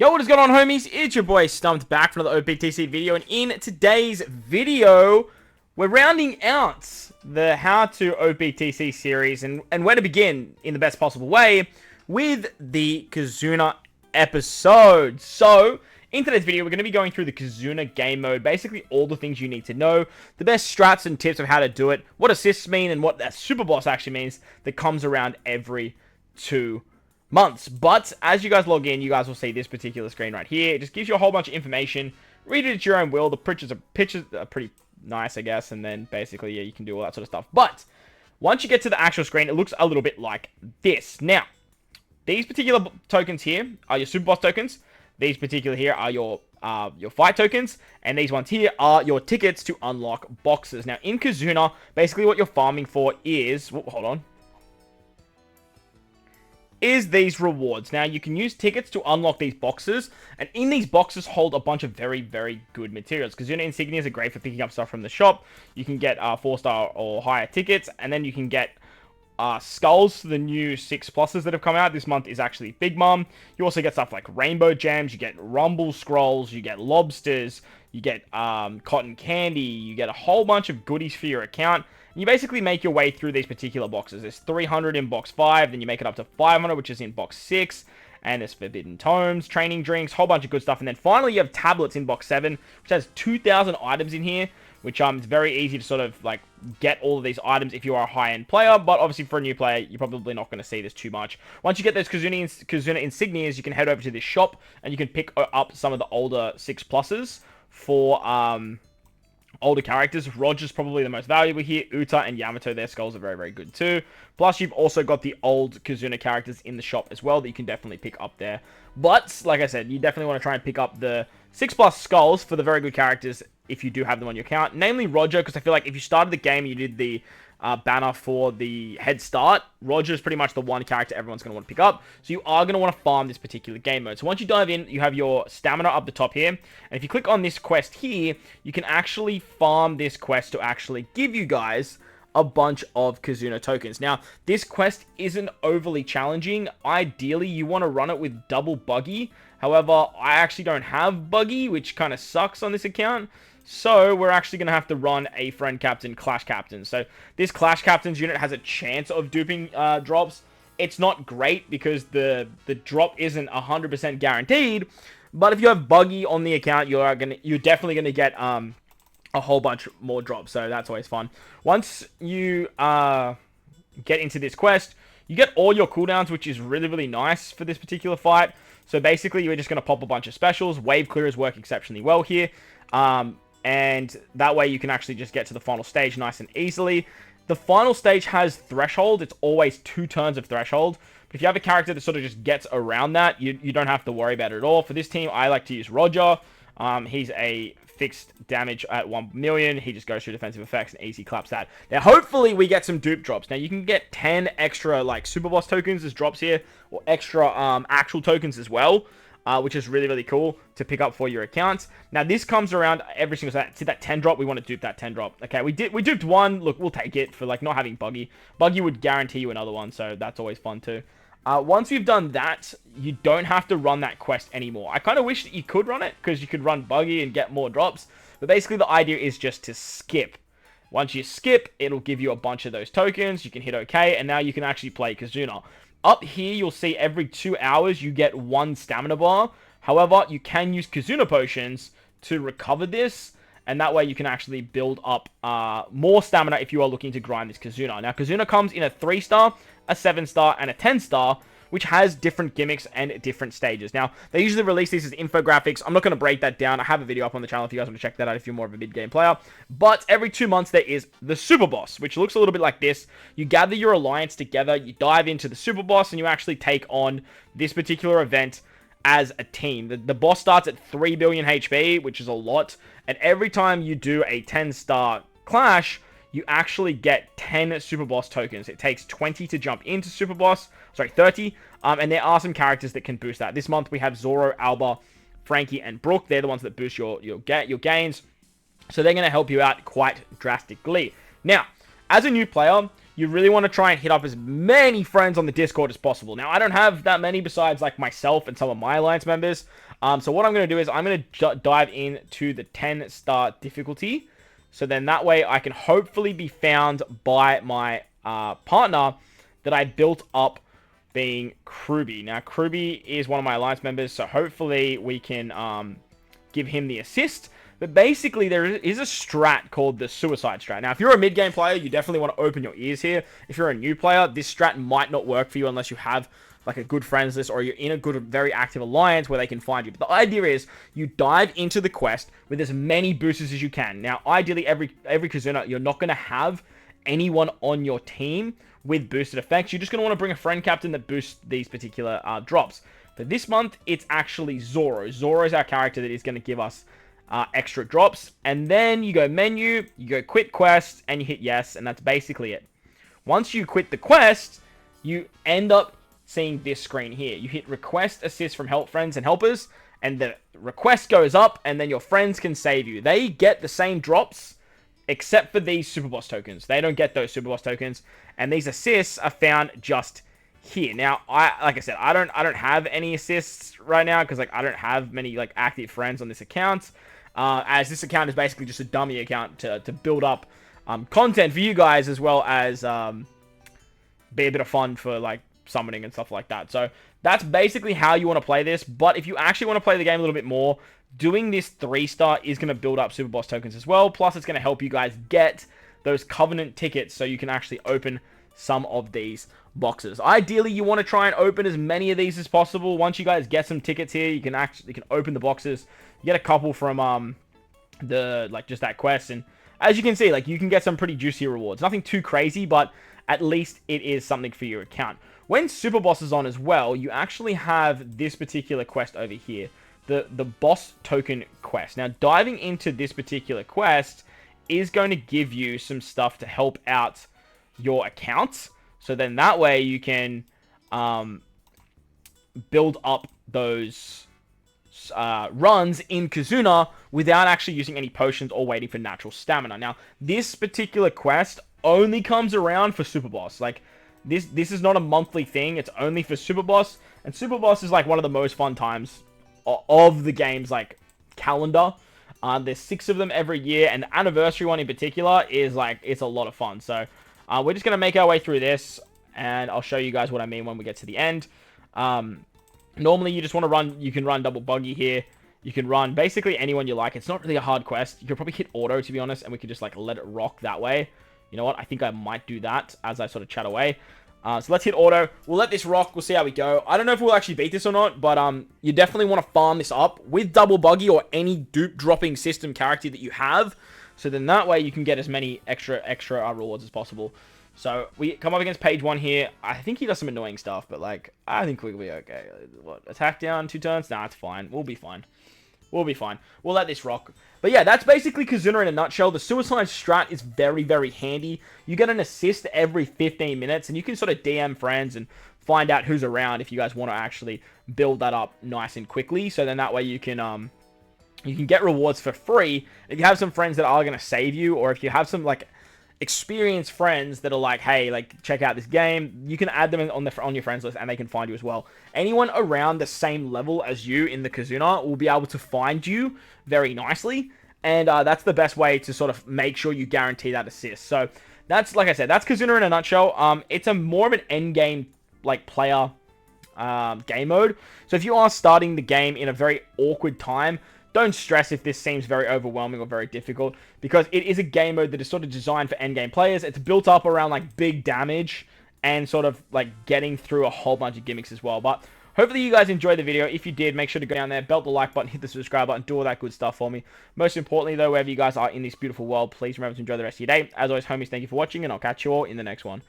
Yo, what is going on, homies? It's your boy StumpD back for another OPTC video, and in today's video, we're rounding out the How to OPTC series and where to begin in the best possible way with the KIZUNA episode. So, in today's video, we're going to be going through the KIZUNA game mode, basically all the things you need to know, the best strats and tips of how to do it, what assists mean, and what that super boss actually means that comes around every 2 months. But as you guys log in, you guys will see this particular screen right here. It just gives you a whole bunch of information. Read it at your own will. The pictures are pretty nice, I guess, and then basically, yeah, you can do all that sort of stuff. But once you get to the actual screen, it looks a little bit like this. Now, these particular tokens here are your super boss tokens. These particular here are your fight tokens, and these ones here are your tickets to unlock boxes. Now, in KIZUNA, basically what you're farming for is is these rewards. Now, you can use tickets to unlock these boxes, and in these boxes hold a bunch of very, very good materials. KIZUNA insignias are great for picking up stuff from the shop. You can get 4-star or higher tickets, and then you can get skulls to the new 6+s that have come out. This month is actually Big Mom. You also get stuff like rainbow gems, you get rumble scrolls, you get lobsters, you get cotton candy, you get a whole bunch of goodies for your account. You basically make your way through these particular boxes. There's 300 in box 5, then you make it up to 500, which is in box 6. And there's forbidden tomes, training drinks, whole bunch of good stuff. And then finally you have tablets in box 7, which has 2,000 items in here, which it's very easy to sort of like get all of these items if you are a high-end player. But obviously for a new player, you're probably not going to see this too much. Once you get those KIZUNA insignias, you can head over to this shop and you can pick up some of the older 6+s for older characters. Roger's probably the most valuable here. Uta and Yamato, their skulls are very, very good too. Plus, you've also got the old KIZUNA characters in the shop as well that you can definitely pick up there. But, like I said, you definitely want to try and pick up the 6+ skulls for the very good characters if you do have them on your account. Namely Roger, because I feel like if you started the game and you did the banner for the head start, Roger is pretty much the one character everyone's going to want to pick up. So you are going to want to farm this particular game mode. So once you dive in, you have your stamina up the top here. And if you click on this quest here, you can actually farm this quest to actually give you guys a bunch of KIZUNA tokens. Now, this quest isn't overly challenging. Ideally, you want to run it with double buggy. However, I actually don't have buggy, which kind of sucks on this account. So, we're actually going to have to run a friend captain, Clash Captain. So, this Clash Captain's unit has a chance of duping drops. It's not great because the drop isn't 100% guaranteed. But if you have buggy on the account, you're definitely going to get a whole bunch more drops. So, that's always fun. Once you get into this quest, you get all your cooldowns, which is really, really nice for this particular fight. So, basically, you're just going to pop a bunch of specials. Wave clearers work exceptionally well here. And that way you can actually just get to the final stage nice and easily. The final stage has threshold. It's always 2 turns of threshold. But if you have a character that sort of just gets around that, you don't have to worry about it at all. For this team, I like to use Roger. He's a fixed damage at 1 million. He just goes through defensive effects and easy claps that. Now, hopefully, we get some dupe drops. Now, you can get 10 extra, like, super boss tokens as drops here, or extra actual tokens as well. Which is really, really cool to pick up for your account. Now, this comes around every single time. See that 10 drop? We want to dupe that 10 drop. Okay, we duped one. Look, we'll take it for, like, not having buggy. Buggy would guarantee you another one, so that's always fun, too. Once we've done that, you don't have to run that quest anymore. I kind of wish that you could run it, because you could run buggy and get more drops. But basically, the idea is just to skip. Once you skip, it'll give you a bunch of those tokens. You can hit OK, and now you can actually play KIZUNA. Up here, you'll see every 2 hours, you get 1 stamina bar. However, you can use KIZUNA potions to recover this. And that way, you can actually build up more stamina if you are looking to grind this KIZUNA. Now, KIZUNA comes in a 3-star, a 7-star, and a 10-star, which has different gimmicks and different stages. Now, they usually release these as infographics. I'm not going to break that down. I have a video up on the channel if you guys want to check that out if you're more of a mid-game player. But every 2 months, there is the Super Boss, which looks a little bit like this. You gather your alliance together, you dive into the Super Boss, and you actually take on this particular event as a team. The boss starts at 3 billion HP, which is a lot. And every time you do a 10-star clash, you actually get 10 Super Boss tokens. It takes 20 to jump into Super Boss. Sorry, 30. And there are some characters that can boost that. This month, we have Zoro, Alba, Frankie, and Brooke. They're the ones that boost your gains. So they're going to help you out quite drastically. Now, as a new player, you really want to try and hit up as many friends on the Discord as possible. Now, I don't have that many besides like myself and some of my alliance members. So what I'm going to do is I'm going to dive into the 10-star difficulty. So then that way I can hopefully be found by my partner that I built up, being Krooby. Now, Krooby is one of my alliance members, so hopefully we can give him the assist. But basically, there is a strat called the suicide strat. Now, if you're a mid-game player, you definitely want to open your ears here. If you're a new player, this strat might not work for you unless you have like a good friends list or you're in a good, very active alliance where they can find you. But the idea is you dive into the quest with as many boosters as you can. Now, ideally, every KIZUNA, you're not going to have anyone on your team with boosted effects. You're just going to want to bring a friend captain that boosts these particular drops. For this month, it's actually Zoro. Zoro is our character that is going to give us extra drops. And then you go menu, you go quit quest, and you hit yes, and that's basically it. Once you quit the quest, you end up seeing this screen here. You hit request assist from help friends and helpers, and the request goes up, and then your friends can save you. They get the same drops, except for these super boss tokens. They don't get those super boss tokens, and these assists are found just here. Now, like I said, I don't have any assists right now because like I don't have many like active friends on this account. As this account is basically just a dummy account to build up content for you guys, as well as be a bit of fun for like summoning and stuff like that. So that's basically how you want to play this. But if you actually want to play the game a little bit more, doing this 3-star is going to build up super boss tokens as well. Plus, it's going to help you guys get those Covenant tickets so you can actually open some of these boxes. Ideally, you want to try and open as many of these as possible. Once you guys get some tickets here, you can open the boxes. You get a couple from just that quest, and as you can see, like you can get some pretty juicy rewards. Nothing too crazy, but at least it is something for your account. When Super Boss is on as well, you actually have this particular quest over here, the boss token quest. Now, diving into this particular quest is going to give you some stuff to help out your account. So then that way you can build up those runs in KIZUNA without actually using any potions or waiting for natural stamina. Now, this particular quest only comes around for Super Boss. Like, this is not a monthly thing. It's only for Super Boss. And Super Boss is like one of the most fun times of the game's like calendar. There's 6 of them every year, and the anniversary one in particular is like, it's a lot of fun. So we're just going to make our way through this, and I'll show you guys what I mean when we get to the end. Normally, you just want to run, you can run double buggy here. You can run basically anyone you like. It's not really a hard quest. You could probably hit auto, to be honest, and we could just like let it rock that way. You know what? I think I might do that as I sort of chat away. So let's hit auto. We'll let this rock. We'll see how we go. I don't know if we'll actually beat this or not, but you definitely want to farm this up with double buggy or any dupe dropping system character that you have. So then that way you can get as many extra rewards as possible. So we come up against page 1 here. I think he does some annoying stuff, but like I think we'll be okay. What, attack down 2 turns? Nah, it's fine. We'll be fine. We'll be fine. We'll let this rock. But yeah, that's basically KIZUNA in a nutshell. The suicide strat is very, very handy. You get an assist every 15 minutes, and you can sort of DM friends and find out who's around if you guys want to actually build that up nice and quickly. So then that way you can get rewards for free if you have some friends that are going to save you, or if you have some like experienced friends that are like, hey, like check out this game, you can add them on your friends list and they can find you as well. Anyone around the same level as you in the KIZUNA will be able to find you very nicely, and that's the best way to sort of make sure you guarantee that assist. So that's, like I said, that's KIZUNA in a nutshell. It's a more of an end game like player game mode. So if you are starting the game in a very awkward time, don't stress if this seems very overwhelming or very difficult, because it is a game mode that is sort of designed for endgame players. It's built up around like big damage and sort of like getting through a whole bunch of gimmicks as well. But hopefully you guys enjoyed the video. If you did, make sure to go down there, belt the like button, hit the subscribe button, do all that good stuff for me. Most importantly though, wherever you guys are in this beautiful world, please remember to enjoy the rest of your day. As always, homies, thank you for watching, and I'll catch you all in the next one.